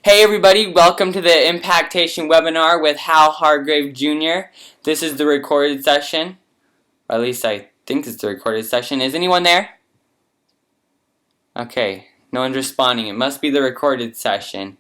Hey everybody, welcome to the Impactation webinar with Hal Hargrave Jr. This is the recorded session. Or at least I think it's the recorded session. Is anyone there? Okay, no one's responding. It must be the recorded session.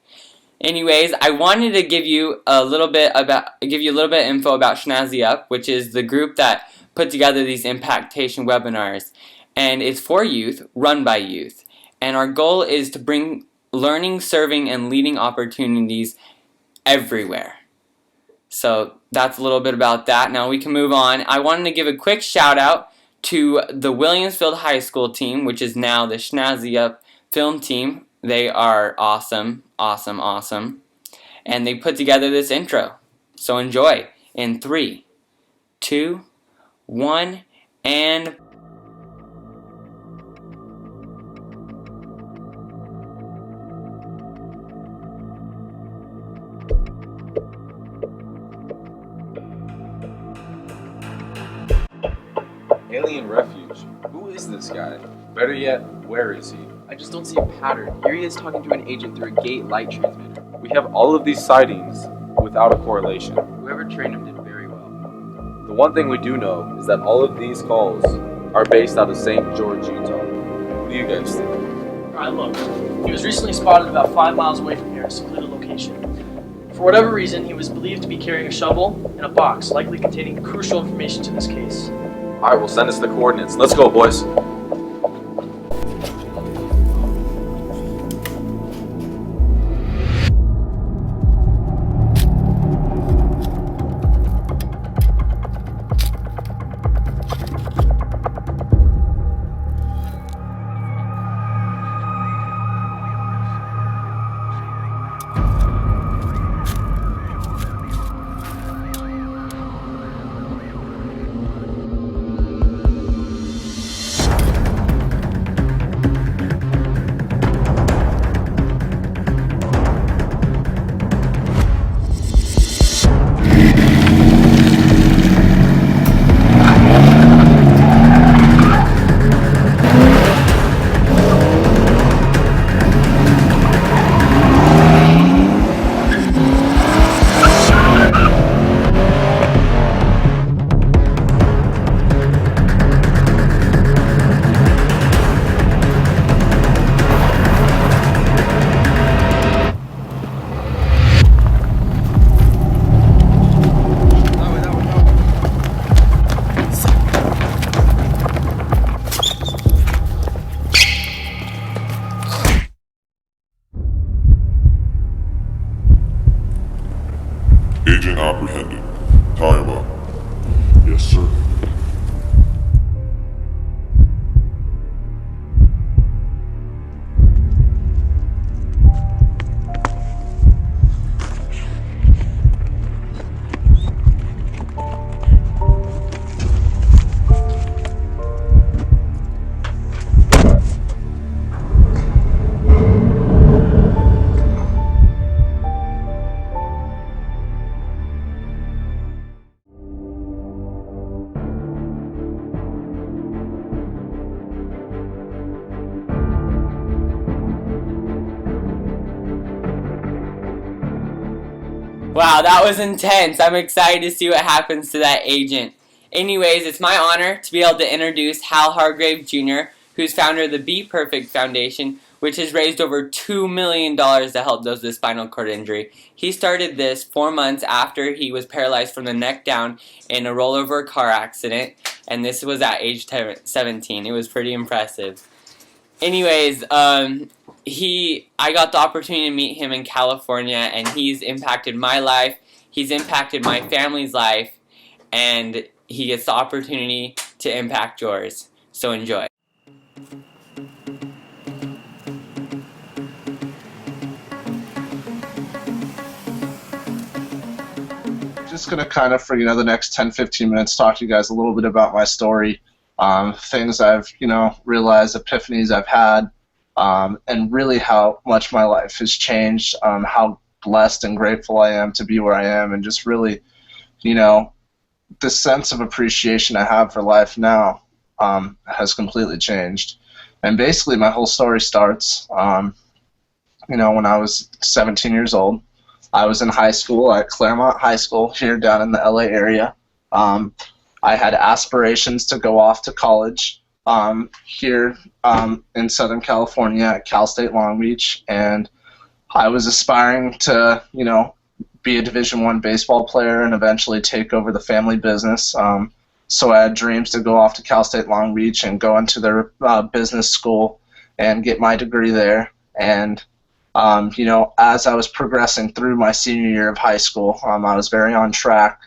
Anyways, I wanted to give you a little bit of info about Shnazzy Up, which is the group that put together these Impactation webinars. And it's for youth, run by youth. And our goal is to bring learning, serving, and leading opportunities everywhere. So that's a little bit about that. Now we can move on. I wanted to give a quick shout out to the Williamsfield High School team, which is now the Shnazzy Up film team. They are awesome, awesome, awesome. And they put together this intro. So enjoy in 3, 2, 1, and Alien refuge. Who is this guy? Better yet, where is he? I just don't see a pattern. Here he is talking to an agent through a gate light transmitter. We have all of these sightings without a correlation. Whoever trained him did very well. The one thing we do know is that all of these calls are based out of St. George, Utah. What do you guys think? Alright, look. He was recently spotted about 5 miles away from here in a secluded location. For whatever reason, he was believed to be carrying a shovel and a box, likely containing crucial information to this case. Alright, well send us the coordinates. Let's go, boys. Agent apprehended. Tie him up. Yes, sir. wow, that was intense. I'm excited to see what happens to that agent. Anyways, it's my honor to be able to introduce Hal Hargrave Jr., who's founder of the Be Perfect Foundation, which has raised over $2 million to help those with spinal cord injury. He started this 4 months after he was paralyzed from the neck down in a rollover car accident, and this was at age 17. It was pretty impressive. Anyways, I got the opportunity to meet him in California, and he's impacted my life, he's impacted my family's life, and he gets the opportunity to impact yours. So enjoy. Just going to kind of, for the next 10-15 minutes, talk to you guys a little bit about my story, things I've, realized, epiphanies I've had, and really how much my life has changed, how blessed and grateful I am to be where I am, and just really, the sense of appreciation I have for life now has completely changed. And basically my whole story starts when I was 17 years old. I was in high school at Claremont High School here down in the LA area. I had aspirations to go off to college here in Southern California at Cal State Long Beach, and I was aspiring to, be a Division I baseball player and eventually take over the family business. So I had dreams to go off to Cal State Long Beach and go into their business school and get my degree there. And as I was progressing through my senior year of high school, I was very on track.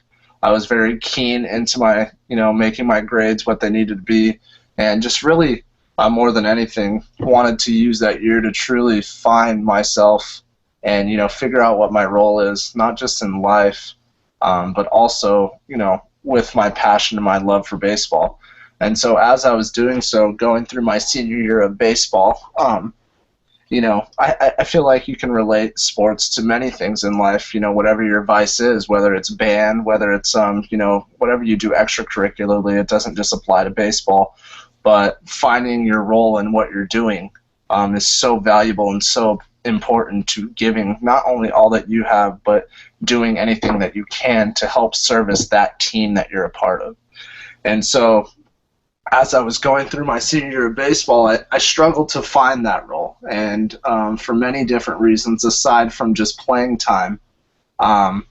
I was very keen into my, making my grades what they needed to be, and just really, more than anything, wanted to use that year to truly find myself and, figure out what my role is, not just in life, but also, with my passion and my love for baseball. And so as I was doing so, going through my senior year of baseball, I feel like you can relate sports to many things in life, whatever your vice is, whether it's band, whether it's, whatever you do extracurricularly. It doesn't just apply to baseball, but finding your role in what you're doing is so valuable and so important to giving not only all that you have, but doing anything that you can to help service that team that you're a part of. And so as I was going through my senior year of baseball, I struggled to find that role, and for many different reasons aside from just playing time. Like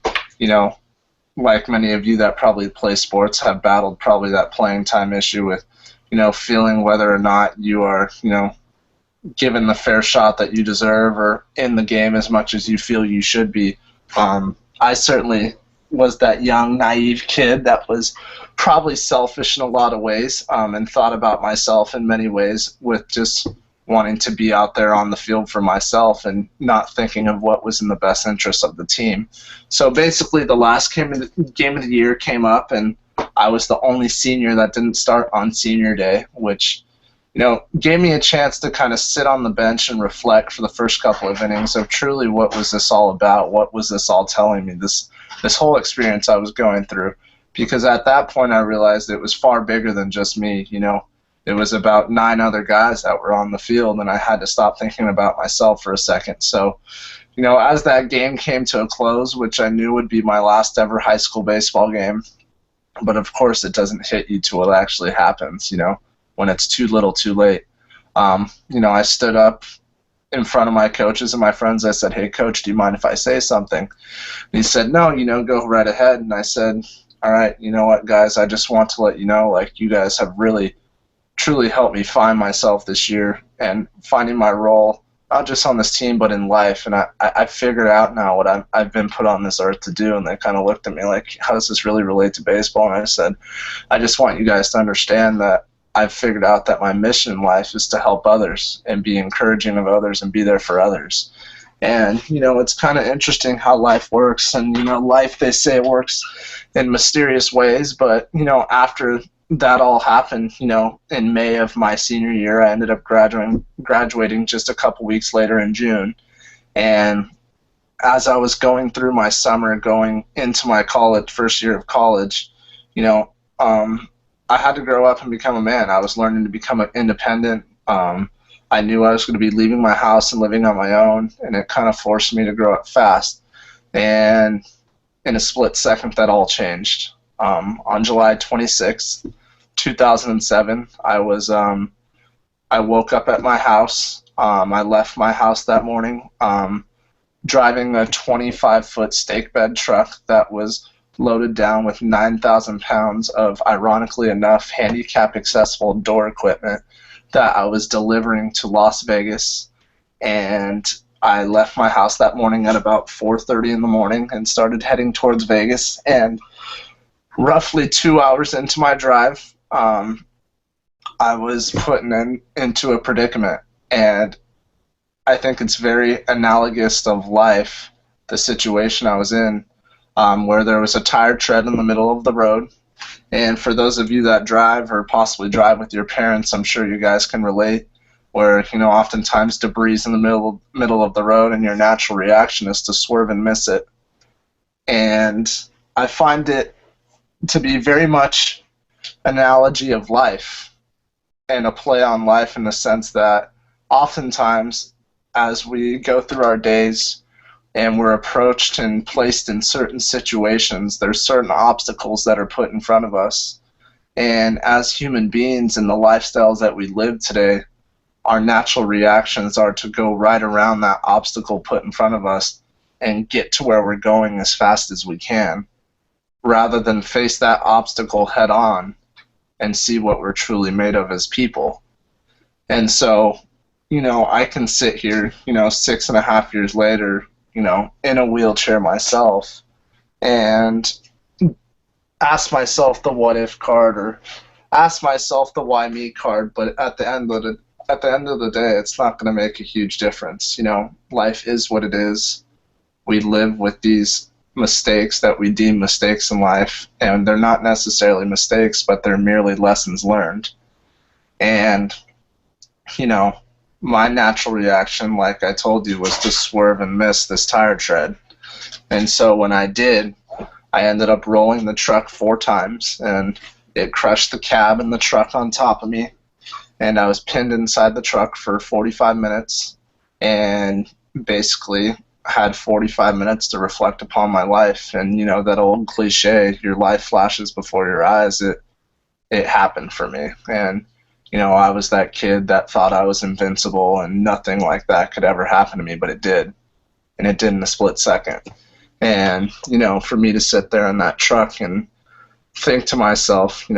many of you that probably play sports have battled probably that playing time issue with, feeling whether or not you are, given the fair shot that you deserve or in the game as much as you feel you should be. I certainly was that young, naive kid that was probably selfish in a lot of ways, and thought about myself in many ways with just wanting to be out there on the field for myself and not thinking of what was in the best interest of the team. So basically the last game of the year came up, and I was the only senior that didn't start on senior day, which gave me a chance to kind of sit on the bench and reflect for the first couple of innings of truly what was this all about, what was this all telling me, this whole experience I was going through. Because at that point I realized it was far bigger than just me. It was about 9 other guys that were on the field, and I had to stop thinking about myself for a second. So, as that game came to a close, which I knew would be my last ever high school baseball game, but of course it doesn't hit you till it actually happens, when it's too little too late. I stood up in front of my coaches and my friends. I said, "Hey, coach, do you mind if I say something?" And he said, "No, go right ahead." And I said, "All right, you know what, guys, I just want to let you know, you guys have really, truly helped me find myself this year and finding my role, not just on this team, but in life. And I figured out now what I've been put on this earth to do." And they kind of looked at me like, "How does this really relate to baseball?" And I said, "I just want you guys to understand that I've figured out that my mission in life is to help others and be encouraging of others and be there for others." And, it's kind of interesting how life works. And, life, they say, works in mysterious ways. But, after that all happened, in May of my senior year, I ended up graduating just a couple weeks later in June. And as I was going through my summer, going into my first year of college, I had to grow up and become a man. I was learning to become independent. I knew I was going to be leaving my house and living on my own, and it kind of forced me to grow up fast. And in a split second, that all changed. On July 26th, 2007, I woke up at my house. I left my house that morning, driving a 25-foot stake bed truck that was loaded down with 9,000 pounds of, ironically enough, handicap-accessible door equipment that I was delivering to Las Vegas. And I left my house that morning at about 4:30 in the morning and started heading towards Vegas. And roughly 2 hours into my drive, I was put into a predicament. And I think it's very analogous of life, the situation I was in, where there was a tire tread in the middle of the road. And for those of you that drive or possibly drive with your parents, I'm sure you guys can relate, where, oftentimes debris is in the middle of the road and your natural reaction is to swerve and miss it. And I find it to be very much an analogy of life and a play on life, in the sense that oftentimes as we go through our days and we're approached and placed in certain situations, there's certain obstacles that are put in front of us. And as human beings in the lifestyles that we live today, our natural reactions are to go right around that obstacle put in front of us and get to where we're going as fast as we can, rather than face that obstacle head on and see what we're truly made of as people. And so, I can sit here, 6.5 years later, in a wheelchair myself, and ask myself the what if card, or ask myself the why me card, but at the end of the day, it's not going to make a huge difference. Life is what it is. We live with these mistakes that we deem mistakes in life, and they're not necessarily mistakes, but they're merely lessons learned. And, my natural reaction, like I told you, was to swerve and miss this tire tread. And so when I did, I ended up rolling the truck 4 times, and it crushed the cab and the truck on top of me. And I was pinned inside the truck for 45 minutes and basically had 45 minutes to reflect upon my life. And, that old cliche, your life flashes before your eyes, it happened for me. And, I was that kid that thought I was invincible and nothing like that could ever happen to me, but it did. And it did in a split second. And, for me to sit there in that truck and think to myself,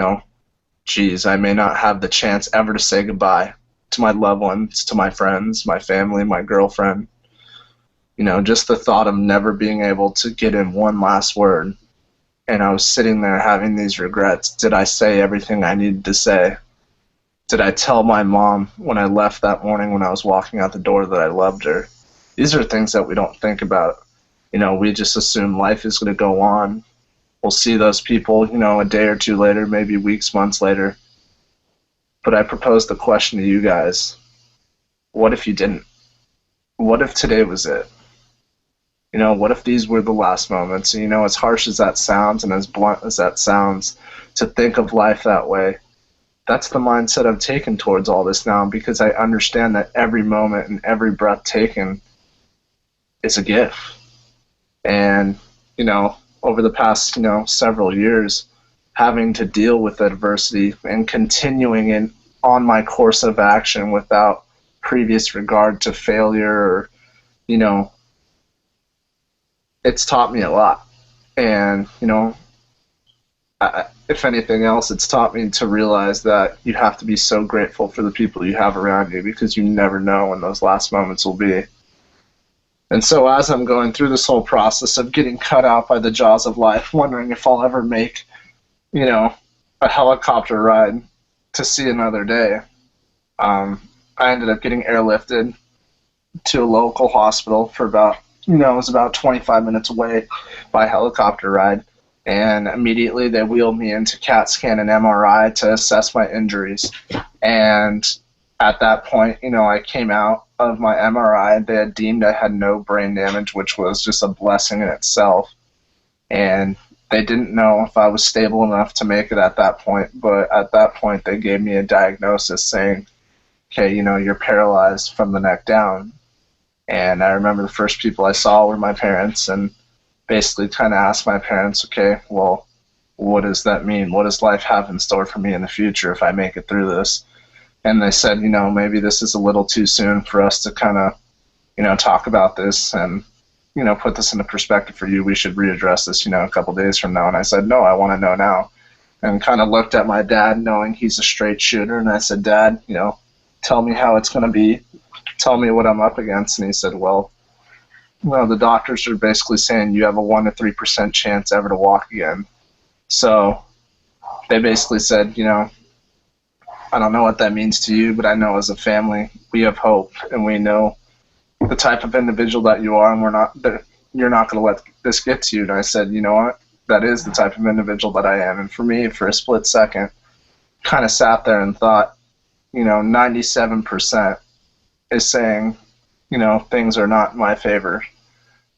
geez, I may not have the chance ever to say goodbye to my loved ones, to my friends, my family, my girlfriend. Just the thought of never being able to get in one last word. And I was sitting there having these regrets. Did I say everything I needed to say? Did I tell my mom when I left that morning when I was walking out the door that I loved her? These are things that we don't think about. We just assume life is going to go on. We'll see those people, a day or two later, maybe weeks, months later. But I propose the question to you guys. What if you didn't? What if today was it? What if these were the last moments? As harsh as that sounds and as blunt as that sounds, to think of life that way, that's the mindset I've taken towards all this now, because I understand that every moment and every breath taken is a gift. And, over the past, several years, having to deal with adversity and continuing on my course of action without previous regard to failure, or, it's taught me a lot. And, if anything else, it's taught me to realize that you have to be so grateful for the people you have around you, because you never know when those last moments will be. And so as I'm going through this whole process of getting cut out by the jaws of life, wondering if I'll ever make, a helicopter ride to see another day, I ended up getting airlifted to a local hospital for about, it was about 25 minutes away by helicopter ride. And immediately they wheeled me into CAT scan and MRI to assess my injuries. And at that point, I came out of my MRI. They had deemed I had no brain damage, which was just a blessing in itself. And they didn't know if I was stable enough to make it at that point. But at that point, they gave me a diagnosis saying, okay, you're paralyzed from the neck down. And I remember the first people I saw were my parents, and basically kind of asked my parents, okay, well, what does that mean? What does life have in store for me in the future if I make it through this? And they said, maybe this is a little too soon for us to kind of, talk about this and, put this into perspective for you. We should readdress this, a couple days from now. And I said, no, I want to know now. And kind of looked at my dad, knowing he's a straight shooter. And I said, Dad, tell me how it's going to be. Tell me what I'm up against. And he said, well, the doctors are basically saying you have a 1 to 3% chance ever to walk again. So they basically said, I don't know what that means to you, but I know as a family we have hope, and we know the type of individual that you are, and you're not going to let this get to you. And I said, you know what? That is the type of individual that I am. And for me, for a split second, kind of sat there and thought, 97% is saying, things are not in my favor.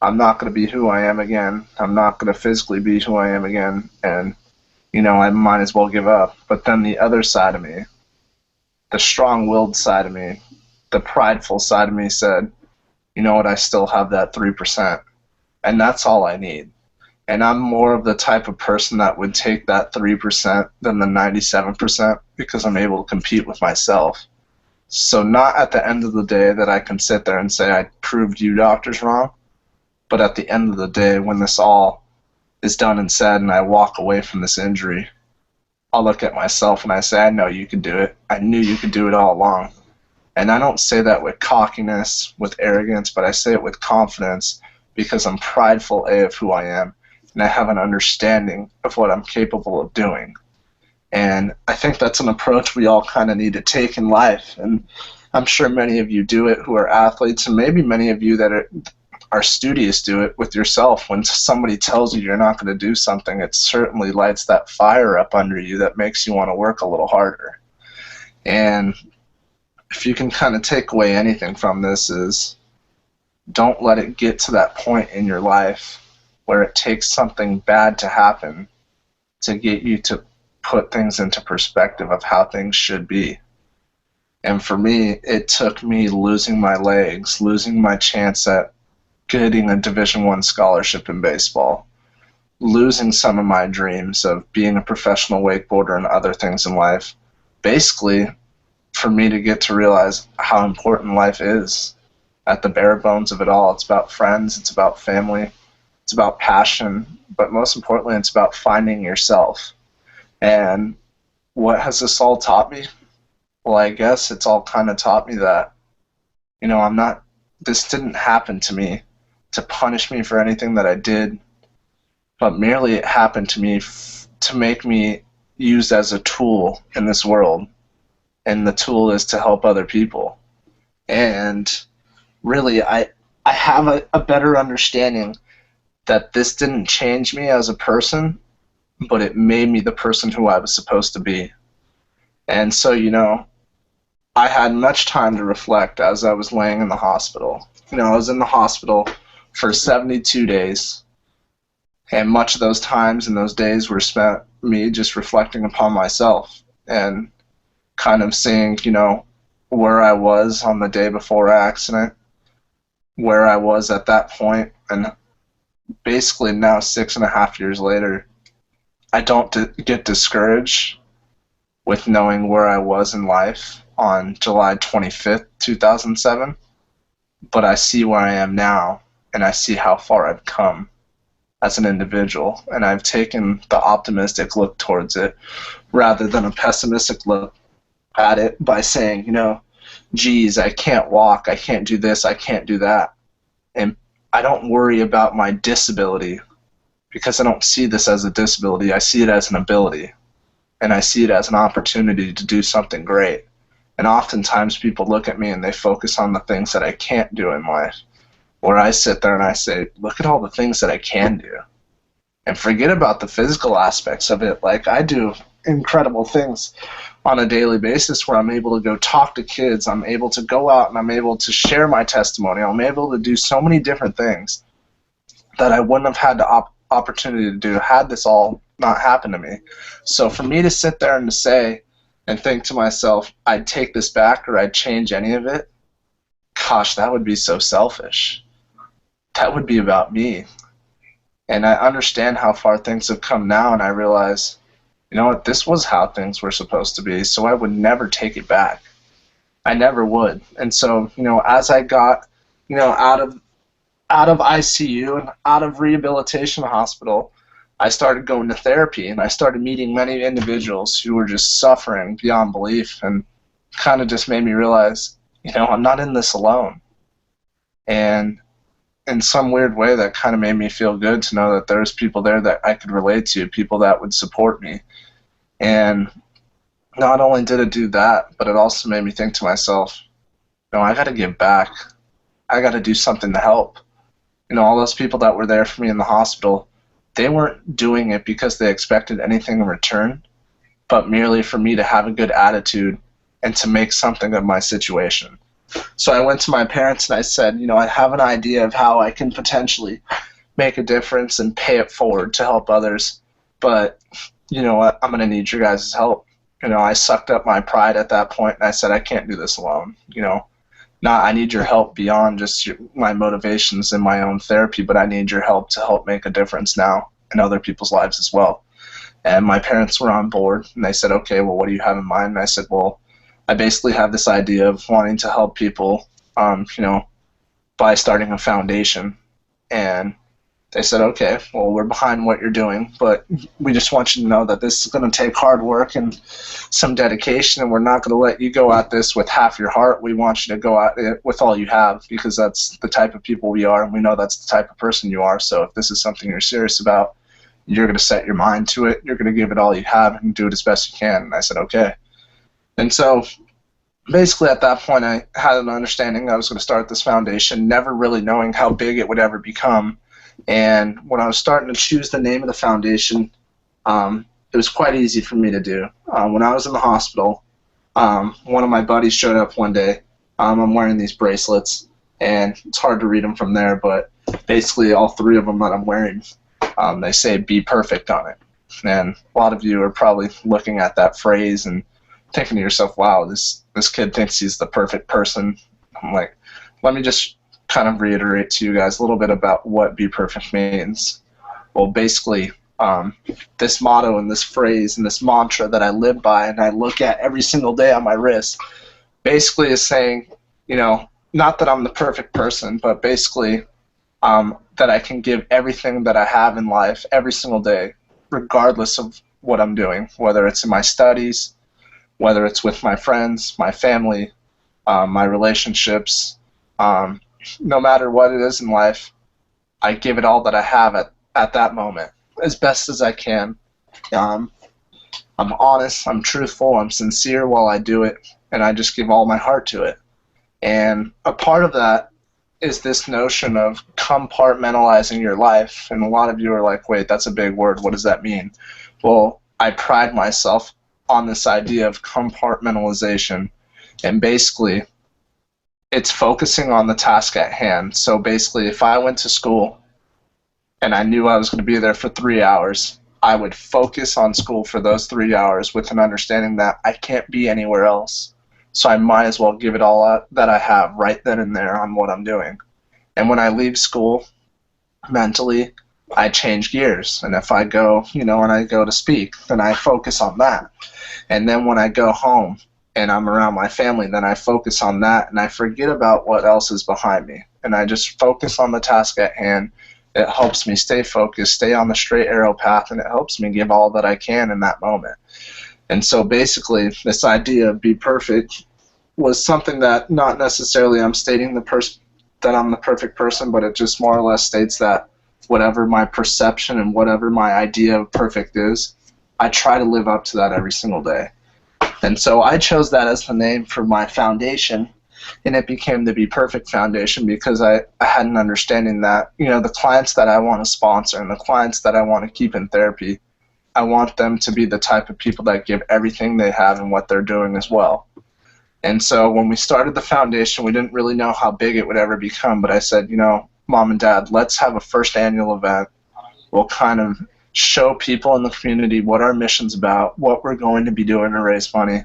I'm not going to be who I am again. I'm not going to physically be who I am again. And, I might as well give up. But then the other side of me, the strong-willed side of me, the prideful side of me said, you know what, I still have that 3%. And that's all I need. And I'm more of the type of person that would take that 3% than the 97% because I'm able to compete with myself. So not at the end of the day that I can sit there and say I proved you doctors wrong, but at the end of the day when this all is done and said and I walk away from this injury, I'll look at myself and I say, I know you can do it. I knew you could do it all along. And I don't say that with cockiness, with arrogance, but I say it with confidence because I'm prideful, A, of who I am, and I have an understanding of what I'm capable of doing. And I think that's an approach we all kind of need to take in life. And I'm sure many of you do it who are athletes, and maybe many of you that are studious do it with yourself. When somebody tells you you're not going to do something, it certainly lights that fire up under you that makes you want to work a little harder. And if you can kind of take away anything from this is don't let it get to that point in your life where it takes something bad to happen to get you to put things into perspective of how things should be. And for me, it took me losing my legs, losing my chance at getting a Division I scholarship in baseball, losing some of my dreams of being a professional wakeboarder and other things in life, basically for me to get to realize how important life is at the bare bones of it all. It's about friends, it's about family, it's about passion, but most importantly, it's about finding yourself. And what has this all taught me? Well, I guess it's all kind of taught me that, you know, this didn't happen to me to punish me for anything that I did, but merely it happened to me to make me used as a tool in this world. And the tool is to help other people. And really, I have a better understanding that this didn't change me as a person, but it made me the person who I was supposed to be. And so, you know, I had much time to reflect as I was laying in the hospital. You know, I was in the hospital for 72 days, and much of those times and those days were spent me just reflecting upon myself and kind of seeing, you know, where I was on the day before accident, where I was at that point, and basically now 6.5 years later, I don't get discouraged with knowing where I was in life on July 25th, 2007, but I see where I am now, and I see how far I've come as an individual, and I've taken the optimistic look towards it rather than a pessimistic look at it by saying, you know, geez, I can't walk, I can't do this, I can't do that. And I don't worry about my disability because I don't see this as a disability. I see it as an ability, and I see it as an opportunity to do something great. And oftentimes people look at me and they focus on the things that I can't do in life, where I sit there and I say, look at all the things that I can do. And forget about the physical aspects of it. Like, I do incredible things on a daily basis where I'm able to go talk to kids, I'm able to go out and I'm able to share my testimony, I'm able to do so many different things that I wouldn't have had the opportunity to do had this all not happened to me. So for me to sit there and to say and think to myself, I'd take this back or I'd change any of it, gosh, that would be so selfish. That would be about me. And I understand how far things have come now, and I realize, you know what, this was how things were supposed to be, so I would never take it back. I never would. And so, you know, as I got, you know, out of ICU and out of rehabilitation hospital, I started going to therapy, and I started meeting many individuals who were just suffering beyond belief, and kind of just made me realize, you know, I'm not in this alone. And in some weird way, that kind of made me feel good to know that there's people there that I could relate to, people that would support me. And not only did it do that, but it also made me think to myself, you know, I got to give back. I got to do something to help. You know, all those people that were there for me in the hospital, they weren't doing it because they expected anything in return, but merely for me to have a good attitude and to make something of my situation. So I went to my parents and I said, you know, I have an idea of how I can potentially make a difference and pay it forward to help others, but you know what, I'm going to need your guys' help. You know, I sucked up my pride at that point and I said, I can't do this alone. You know, not I need your help beyond just my motivations and my own therapy, but I need your help to help make a difference now in other people's lives as well. And my parents were on board, and they said, okay, well, what do you have in mind? And I said, well, I basically have this idea of wanting to help people, by starting a foundation. And they said, okay, well, we're behind what you're doing, but we just want you to know that this is going to take hard work and some dedication, and we're not going to let you go at this with half your heart. We want you to go at it with all you have, because that's the type of people we are, and we know that's the type of person you are. So if this is something you're serious about, you're going to set your mind to it. You're going to give it all you have and do it as best you can. And I said, okay. And so basically at that point, I had an understanding I was going to start this foundation, never really knowing how big it would ever become. And when I was starting to choose the name of the foundation, it was quite easy for me to do. When I was in the hospital, one of my buddies showed up one day. I'm wearing these bracelets, and it's hard to read them from there, but basically all three of them that I'm wearing, they say "Be Perfect" on it. And a lot of you are probably looking at that phrase and thinking to yourself, wow, this kid thinks he's the perfect person. I'm like, let me just kind of reiterate to you guys a little bit about what "Be Perfect" means. Well, basically, this motto and this phrase and this mantra that I live by and I look at every single day on my wrist basically is saying, not that I'm the perfect person, but basically that I can give everything that I have in life every single day, regardless of what I'm doing, whether it's in my studies, whether it's with my friends, my family, my relationships. No matter what it is in life, I give it all that I have at that moment, as best as I can. I'm honest, I'm truthful, I'm sincere while I do it, and I just give all my heart to it. And a part of that is this notion of compartmentalizing your life. And a lot of you are like, wait, that's a big word. What does that mean? Well, I pride myself on this idea of compartmentalization. And basically, it's focusing on the task at hand. So basically, if I went to school and I knew I was going to be there for 3 hours, I would focus on school for those 3 hours with an understanding that I can't be anywhere else. So I might as well give it all up that I have right then and there on what I'm doing. And when I leave school, mentally, I change gears. And if I go, and I go to speak, then I focus on that. And then when I go home and I'm around my family, then I focus on that and I forget about what else is behind me. And I just focus on the task at hand. It helps me stay focused, stay on the straight arrow path, and it helps me give all that I can in that moment. And so basically, this idea of "Be Perfect" was something that not necessarily I'm stating that I'm the perfect person, but it just more or less states that whatever my perception and whatever my idea of perfect is, I try to live up to that every single day. And so I chose that as the name for my foundation, and it became the "Be Perfect" Foundation because I had an understanding that, the clients that I want to sponsor and the clients that I want to keep in therapy, I want them to be the type of people that give everything they have in what they're doing as well. And so when we started the foundation, we didn't really know how big it would ever become, but I said, Mom and Dad, let's have a first annual event. We'll kind of show people in the community what our mission's about, what we're going to be doing to raise money,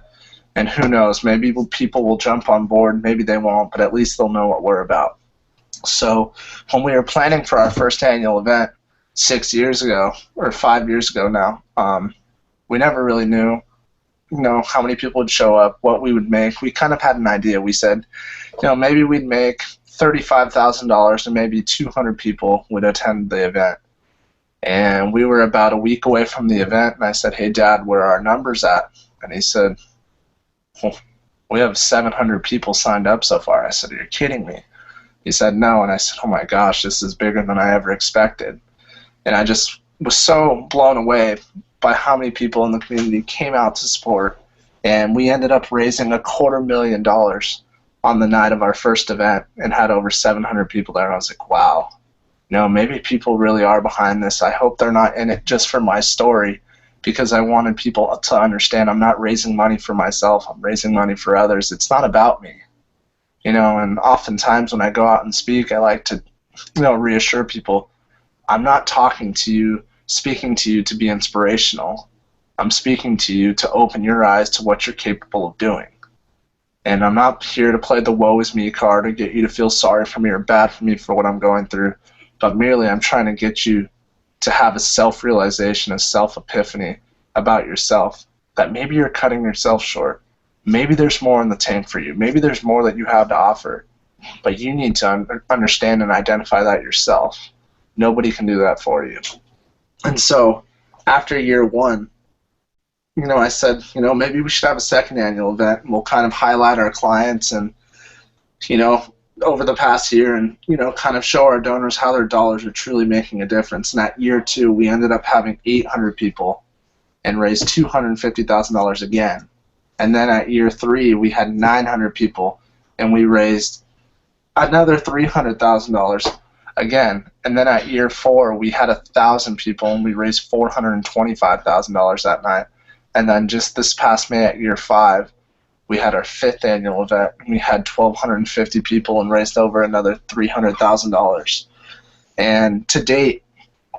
and who knows, maybe people will jump on board, maybe they won't, but at least they'll know what we're about. So when we were planning for our first annual event 6 years ago, or 5 years ago now, we never really knew how many people would show up, what we would make. We kind of had an idea. We said, maybe we'd make $35,000 and maybe 200 people would attend the event. And we were about a week away from the event, and I said, hey, Dad, where are our numbers at? And he said, well, we have 700 people signed up so far. I said, are you kidding me? He said, no. And I said, oh my gosh, this is bigger than I ever expected. And I just was so blown away by how many people in the community came out to support. And we ended up raising $250,000 on the night of our first event and had over 700 people there. And I was like, wow, maybe people really are behind this. I hope they're not in it just for my story, because I wanted people to understand I'm not raising money for myself. I'm raising money for others. It's not about me. And oftentimes when I go out and speak, I like to, reassure people, I'm not talking to you, speaking to you to be inspirational. I'm speaking to you to open your eyes to what you're capable of doing. And I'm not here to play the woe is me card or get you to feel sorry for me or bad for me for what I'm going through, but merely I'm trying to get you to have a self-realization, a self-epiphany about yourself, that maybe you're cutting yourself short. Maybe there's more in the tank for you. Maybe there's more that you have to offer, but you need to understand and identify that yourself. Nobody can do that for you. And so after year one, I said, maybe we should have a second annual event, and we'll kind of highlight our clients and, over the past year and, kind of show our donors how their dollars are truly making a difference. And at year two, we ended up having 800 people and raised $250,000 again. And then at year three, we had 900 people and we raised another $300,000 again. And then at year four, we had 1,000 people and we raised $425,000 that night. And then just this past May at year five, we had our 5th annual event. We had 1,250 people and raised over another $300,000. And to date,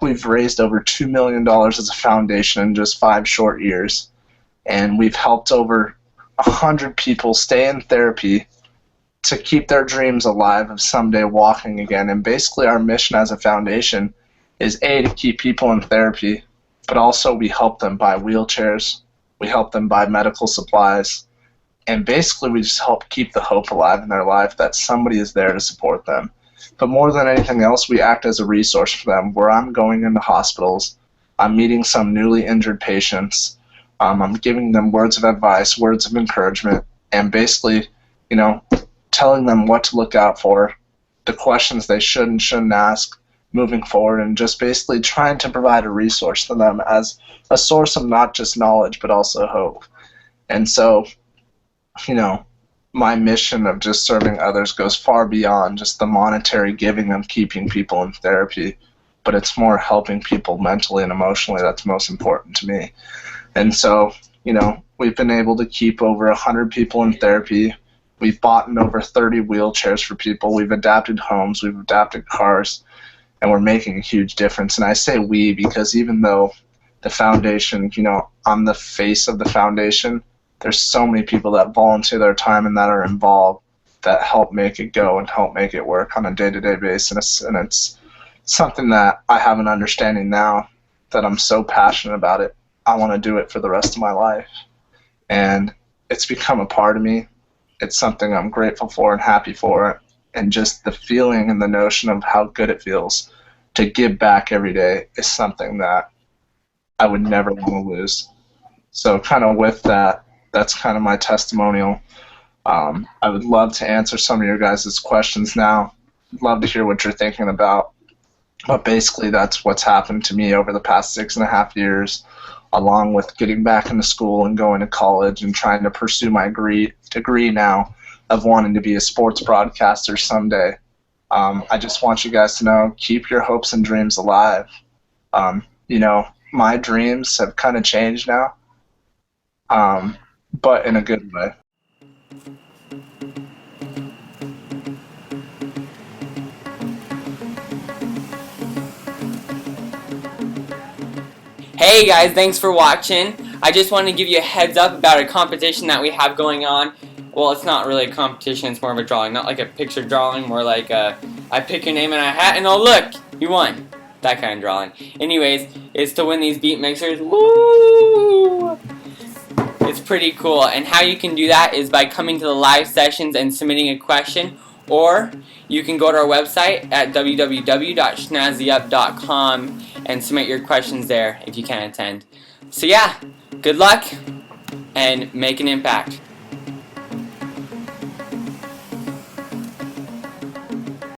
we've raised over $2 million as a foundation in just 5 short years. And we've helped over 100 people stay in therapy to keep their dreams alive of someday walking again. And basically our mission as a foundation is A, to keep people in therapy, but also we help them buy wheelchairs, we help them buy medical supplies, and basically we just help keep the hope alive in their life that somebody is there to support them. But more than anything else, we act as a resource for them, where I'm going into hospitals, I'm meeting some newly injured patients, I'm giving them words of advice, words of encouragement, and basically, telling them what to look out for, the questions they should and shouldn't ask moving forward, and just basically trying to provide a resource to them as a source of not just knowledge, but also hope. And so, my mission of just serving others goes far beyond just the monetary giving of keeping people in therapy, but it's more helping people mentally and emotionally that's most important to me. And so, we've been able to keep over 100 people in therapy. We've bought in over 30 wheelchairs for people. We've adapted homes. We've adapted cars. And we're making a huge difference. And I say we because even though the foundation, I'm the face of the foundation, there's so many people that volunteer their time and that are involved that help make it go and help make it work on a day-to-day basis. And it's something that I have an understanding now that I'm so passionate about it. I want to do it for the rest of my life. And it's become a part of me. It's something I'm grateful for and happy for. And just the feeling and the notion of how good it feels to give back every day is something that I would never want to lose. So kind of with that, that's kind of my testimonial. I would love to answer some of your guys' questions now. I'd love to hear what you're thinking about. But basically that's what's happened to me over the past 6.5 years, along with getting back into school and going to college and trying to pursue my degree now of wanting to be a sports broadcaster someday. I just want you guys to know, keep your hopes and dreams alive. My dreams have kind of changed now, but in a good way. Hey guys, thanks for watching. I just wanted to give you a heads up about a competition that we have going on. Well, it's not really a competition, it's more of a drawing. Not like a picture drawing, more like I pick your name in a hat and oh look, you won. That kind of drawing. Anyways, it's to win these beat mixers. Woo! It's pretty cool. And how you can do that is by coming to the live sessions and submitting a question, or you can go to our website at www.shnazzyup.com and submit your questions there if you can't attend. So yeah, good luck and make an impact.